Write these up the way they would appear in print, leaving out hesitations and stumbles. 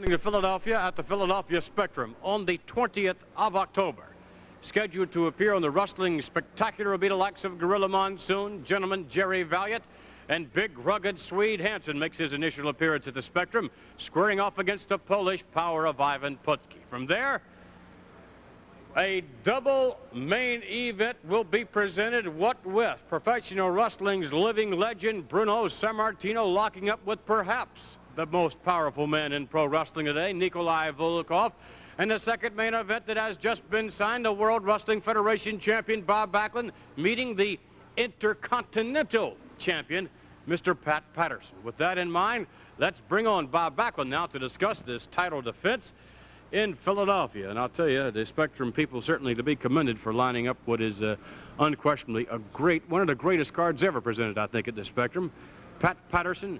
To Philadelphia at the Philadelphia Spectrum on the 20th of October. Scheduled to appear on the Wrestling Spectacular will be the likes of Gorilla Monsoon, Gentleman Jerry Valiant, and big rugged Swede Hansen makes his initial appearance at the Spectrum, squaring off against the Polish power of Ivan Putski. From there, a double main event will be presented, what with professional wrestling's living legend Bruno Sammartino locking up with perhaps the most powerful man in pro wrestling today, Nikolai Volkov. And the second main event that has just been signed, the World Wrestling Federation champion Bob Backlund meeting the Intercontinental champion, Mr. Pat Patterson. With that in mind, let's bring on Bob Backlund now to discuss this title defense in Philadelphia. And I'll tell you, the Spectrum people certainly to be commended for lining up what is unquestionably one of the greatest cards ever presented, I think, at the Spectrum. Pat Patterson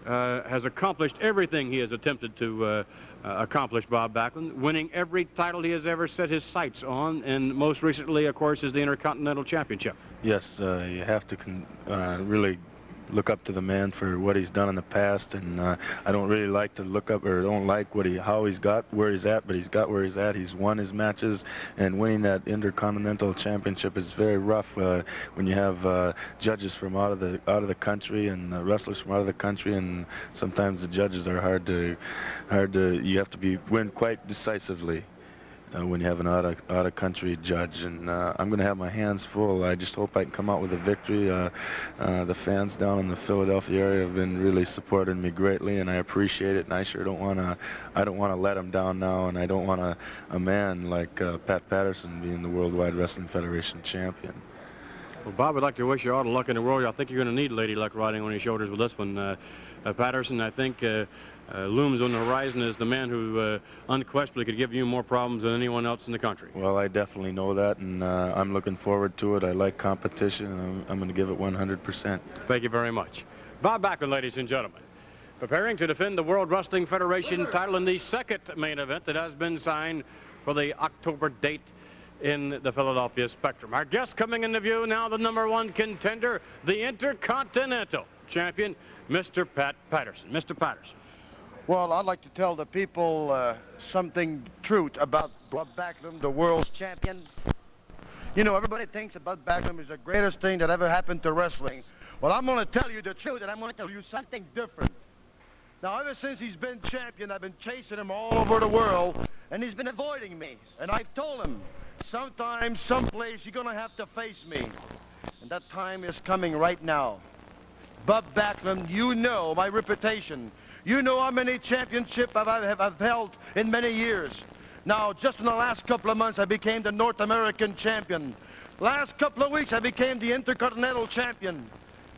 has accomplished everything he has attempted to accomplish, Bob Backlund, winning every title he has ever set his sights on, and most recently, of course, is the Intercontinental Championship. Yes, you have to really look up to the man for what he's done in the past, and I don't really like to look up, or don't like how he's got where he's at, but he's got where he's at. He's won his matches, and winning that Intercontinental Championship is very rough when you have judges from out of the country and wrestlers from out of the country, and sometimes the judges are hard to you have to win quite decisively when you have an out-of-country judge, and I'm going to have my hands full. I just hope I can come out with a victory. The fans down in the Philadelphia area have been really supporting me greatly, and I appreciate it. And I sure don't want to let them down now, and I don't want a man like Pat Patterson being the Worldwide Wrestling Federation champion. Well, Bob, I'd like to wish you all the luck in the world. I think you're going to need Lady Luck riding on your shoulders with this one. Patterson, I think, looms on the horizon as the man who unquestionably could give you more problems than anyone else in the country. Well, I definitely know that, and I'm looking forward to it. I like competition, and I'm going to give it 100%. Thank you very much. Bob Backlund, ladies and gentlemen, preparing to defend the World Wrestling Federation title in the second main event that has been signed for the October date in the Philadelphia Spectrum. Our guest coming into view now, the #1 contender, the Intercontinental champion, Mr. Pat Patterson. Mr. Patterson. Well, I'd like to tell the people something truth about Bob Backlund, the world's champion. You know, everybody thinks that Bob Backlund is the greatest thing that ever happened to wrestling. Well, I'm going to tell you the truth, and I'm going to tell you something different. Now, ever since he's been champion, I've been chasing him all over the world, and he's been avoiding me. And I've told him, sometime, someplace, you're going to have to face me. And that time is coming right now. Bob Backlund, you know my reputation. You know how many championships I've held in many years. Now, just in the last couple of months, I became the North American champion. Last couple of weeks, I became the Intercontinental champion.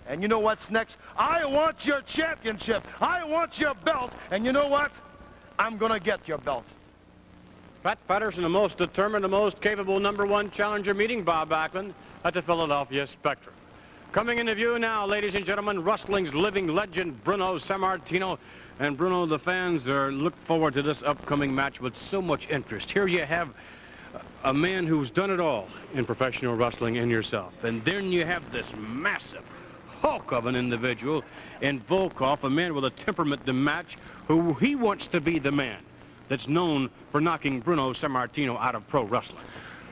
And you know what's next? I want your championship. I want your belt. And you know what? I'm going to get your belt. Pat Patterson, the most determined, the most capable #1 challenger, meeting Bob Backlund at the Philadelphia Spectrum. Coming into view now, ladies and gentlemen, wrestling's living legend, Bruno Sammartino. And Bruno, the fans look forward to this upcoming match with so much interest. Here you have a man who's done it all in professional wrestling in yourself. And then you have this massive hulk of an individual in Volkov, a man with a temperament to match, who he wants to be the man that's known for knocking Bruno Sammartino out of pro wrestling.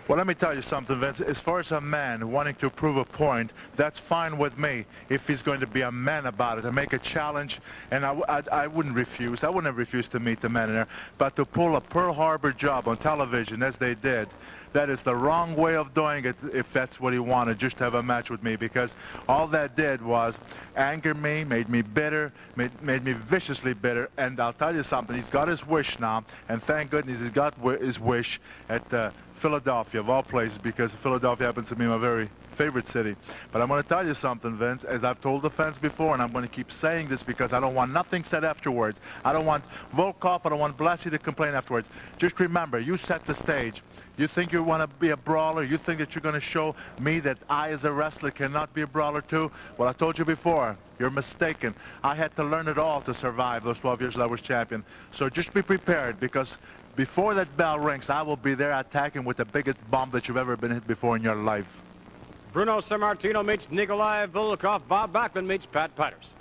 Well, let me tell you something, Vince. As far as a man wanting to prove a point, that's fine with me if he's going to be a man about it and make a challenge. And I wouldn't refuse. I wouldn't have refused to meet the man in there. But to pull a Pearl Harbor job on television, as they did, that is the wrong way of doing it if that's what he wanted, just to have a match with me, because all that did was anger me, made me bitter, made me viciously bitter. And I'll tell you something, he's got his wish now, and thank goodness he's got his wish at Philadelphia, of all places, because Philadelphia happens to be my very favorite city. But I'm going to tell you something, Vince, as I've told the fans before, and I'm going to keep saying this because I don't want nothing said afterwards. I don't want Volkov, I don't want Blassie to complain afterwards. Just remember, you set the stage. You think you want to be a brawler? You think that you're going to show me that I, as a wrestler, cannot be a brawler too? Well, I told you before, you're mistaken. I had to learn it all to survive those 12 years that I was champion. So just be prepared, because before that bell rings, I will be there attacking with the biggest bomb that you've ever been hit before in your life. Bruno Sammartino meets Nikolai Volkov. Bob Backlund meets Pat Patterson.